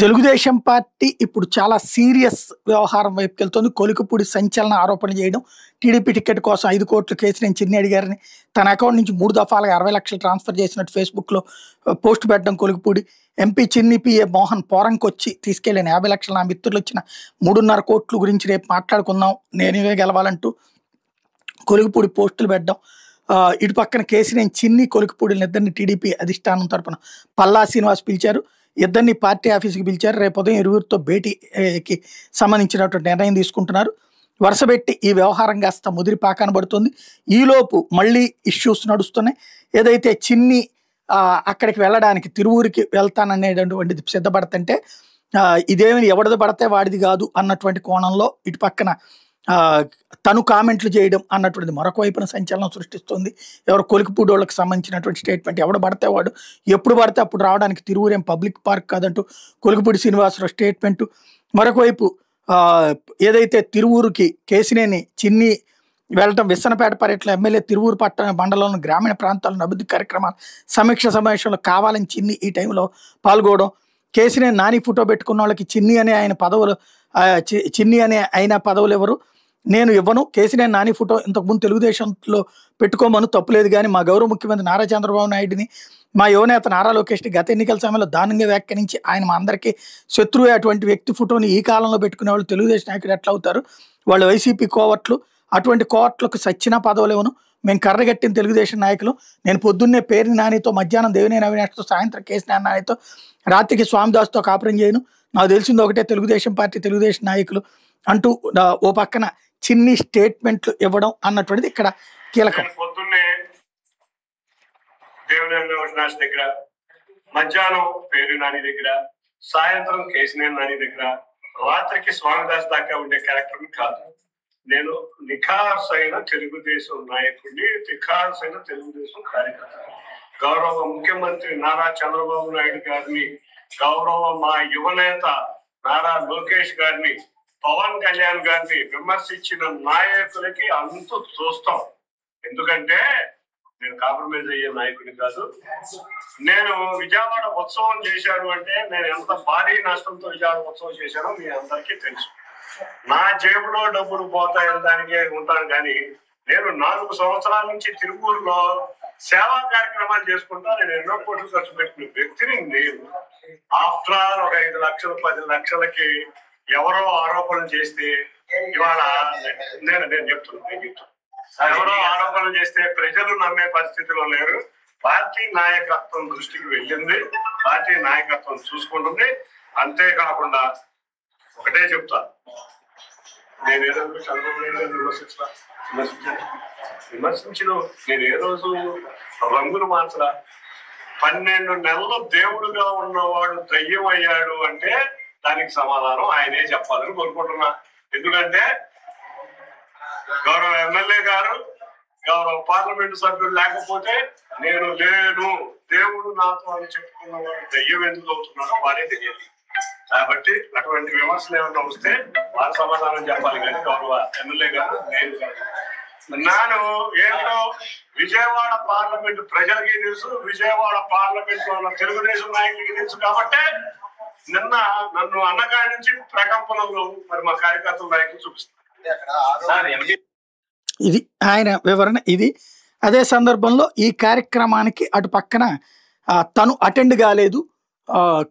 Telugu Desam party ఇప్పుడు చాలా serious వ్యవహారం వైపుకెళ్తోంది. కొలికపూడి సంచలన ఆరోపణలు చేయడం, టీడీపీ టికెట్ కోసం 5 కోట్లు కేసినేని చిన్ని అడిగారని, తన అకౌంట్ నుంచి 3 దఫాలుగా 60 లక్షలు ట్రాన్స్ఫర్ చేసినట్టు ఫేస్‌బుక్‌లో పోస్ట్ పెట్టడం కొలికపూడి. ఎంపీ చిన్ని పిఏ మోహన్ పోరంకొచ్చి తీసుకెళ్లిన 50 లక్షలు నా మిత్రులు ఇచ్చిన 3.5 కోట్లు గురించి రేపు మాట్లాడుకుందాం, నేనే గెలవాలంటూ కొలికపూడి పోస్టులు పెట్టడం. ఇటు పక్కన కేసినేని చిన్ని, కొలికపూడిలిద్దరిని టీడీపీ అధిష్టానం తరపున పల్లా శ్రీనివాస్ పిలిచారు. ఇద్దరిని పార్టీ ఆఫీస్‌కి పిలిచారు. రేపు ఉదయం ఇరువురితో భేటీకి సంబంధించినటువంటి నిర్ణయం తీసుకుంటున్నారు. వరుసపెట్టి ఈ వ్యవహారం కాస్త ముదిరిపాకాన పడుతుంది. ఈలోపు మళ్ళీ ఇష్యూస్ నడుస్తున్నాయి. ఏదైతే చిన్ని అక్కడికి వెళ్ళడానికి తిరువూరికి వెళ్తాననేటటువంటిది సిద్ధపడుతుంటే ఇదేమి ఎవడిది పడితే వాడిది కాదు అన్నటువంటి కోణంలో ఇటు పక్కన తను కామెంట్లు చేయడం అన్నటువంటిది మరొక వైపున సంచలనం సృష్టిస్తుంది. ఎవరు కొలికపూడి వాళ్ళకి సంబంధించినటువంటి స్టేట్మెంట్, ఎవడు పడితే వాడు ఎప్పుడు పడితే అప్పుడు రావడానికి తిరువురేం పబ్లిక్ పార్క్ కాదంటూ కొలికపూడి శ్రీనివాసరావు స్టేట్మెంటు. మరొక వైపు ఏదైతే తిరువూరుకి కేసినేని చిన్ని వెళ్ళటం, విస్సనపేట పర్యటన ఎమ్మెల్యే తిరువూరు పట్టణ మండలంలో గ్రామీణ ప్రాంతాలను అభివృద్ధి కార్యక్రమాలు సమీక్ష సమావేశంలో కావాలని చిన్ని ఈ టైంలో పాల్గొవడం, కేసినేని నాని ఫోటో పెట్టుకున్న వాళ్ళకి చిన్ని అనే ఆయన పదవులు చిన్ని అనే ఆయన పదవులు ఎవరు, నేను ఇవ్వను, కేసినేని నాని ఫోటో ఇంతకుముందు తెలుగుదేశంలో పెట్టుకోమను తప్పులేదు, కానీ మా గౌరవ ముఖ్యమంత్రి నారా చంద్రబాబు నాయుడిని, మా యువనేత నారా లోకేష్ని గత ఎన్నికల సమయంలో దారుణంగా వ్యాఖ్యానించి ఆయన మా అందరికీ శత్రువు అటువంటి వ్యక్తి ఫోటోని ఈ కాలంలో పెట్టుకునే వాళ్ళు తెలుగుదేశం నాయకుడు ఎట్లా అవుతారు, వాళ్ళు వైసీపీ కోవట్లు, అటువంటి కోవట్లకు సచ్చిన పదవులు ఇవ్వను, మేము కర్రగట్టిన తెలుగుదేశం నాయకులు, నేను పొద్దున్నే పేరుని నానితో, మధ్యాహ్నం దేవినేని అవినాష్తో, సాయంత్రం కేసినేని నానితో, రాత్రికి స్వామిదాస్తో కాపురం చేయను, నాకు తెలిసింది ఒకటే తెలుగుదేశం పార్టీ, తెలుగుదేశం నాయకులు అంటూ ఓ పక్కన చిన్ని స్టేట్మెంట్లు ఇవ్వడం అన్నటువంటిది ఇక్కడ కీలకం. పొద్దున్నే దేవినేని అవినాష్ దగ్గర, మధ్యాహ్నం పేరు నాని దగ్గర, సాయంత్రం కేసినేని నాని దగ్గర, రాత్రికి స్వామిదాస్ దాకా ఉండే క్యారెక్టర్ కాదు. నేను నిఖార్సైన తెలుగుదేశం నాయకుడిని, నిఖార్సైన తెలుగుదేశం కార్యకర్త. గౌరవ ముఖ్యమంత్రి నారా చంద్రబాబు నాయుడు గారిని, గౌరవ మా యువనేత నారా లోకేష్ గారిని, పవన్ కళ్యాణ్ గారిని విమర్శించిన నాయకులకి అంతు చూస్తాం. ఎందుకంటే నేను కాంప్రమైజ్ అయ్యే నాయకుడిని కాదు. నేను విజయవాడ ఉత్సవం చేశాను అంటే నేను ఎంత భారీ నష్టంతో విజయవాడ ఉత్సవం చేశానో మీ అందరికీ తెలుసు. నా జేబులో డబ్బులు పోతాయని దానికే ఉంటాను, కానీ నేను 4 సంవత్సరాల నుంచి తిరుపూరులో సేవా కార్యక్రమాలు చేసుకుంటా నేను ఎన్నో కోట్లు ఖర్చు పెట్టిన వ్యక్తిని. నేను ఆఫ్టర్ ఆల్ ఒక 5 లక్షలు 10 లక్షలకి ఎవరో ఆరోపణలు చేస్తే ఇవాళ నేను చెప్తున్నాను, ఎవరో ఆరోపణలు చేస్తే ప్రజలు నమ్మే పరిస్థితిలో లేరు. పార్టీ నాయకత్వం దృష్టికి వెళ్ళింది, పార్టీ నాయకత్వం చూసుకుంటుంది. అంతేకాకుండా ఒకటే చెప్తా, నేను ఏ రోజు చంద్రబాబు విమర్శించిన నేను ఏ రోజు రంగులు మార్చరా. 12 నెలలు దేవుడుగా ఉన్నవాడు దయ్యం అయ్యాడు అంటే దానికి సమాధానం ఆయనే చెప్పాలని కోరుకుంటున్నా. ఎందుకంటే గౌరవ ఎమ్మెల్యే గారు, గౌరవ పార్లమెంటు సభ్యులు లేకపోతే నేను లేను, దేవుడు నాతో అని చెప్పుకున్నవాడు దయ్యం ఎందుకు అవుతున్నాడో వారే తెలియదు. కాబట్టి అటువంటి విమర్శలు ఏమన్నా వస్తే వారు సమాధానం చెప్పాలి, కానీ గౌరవ ఎమ్మెల్యే గారు నేను కాదు. నాను ఏంటో విజయవాడ పార్లమెంటు ప్రజలకి తెలుసు, విజయవాడ పార్లమెంట్ లో ఉన్న తెలుగుదేశం నాయకులకి తెలుసు. కాబట్టి నిన్న నన్ను అన్నకాడి నుంచి ప్రకంపనలు మరి మా కార్యకర్తల నాయకులు చూపిస్తారు. ఇది ఆయన వివరణ. ఇది అదే సందర్భంలో ఈ కార్యక్రమానికి అటు పక్కన తను అటెండ్ కాలేదు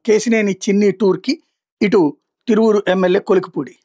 కేసినేని చిన్ని టూర్కి, ఇటు తిరువూరు ఎమ్మెల్యే కొలికపూడి.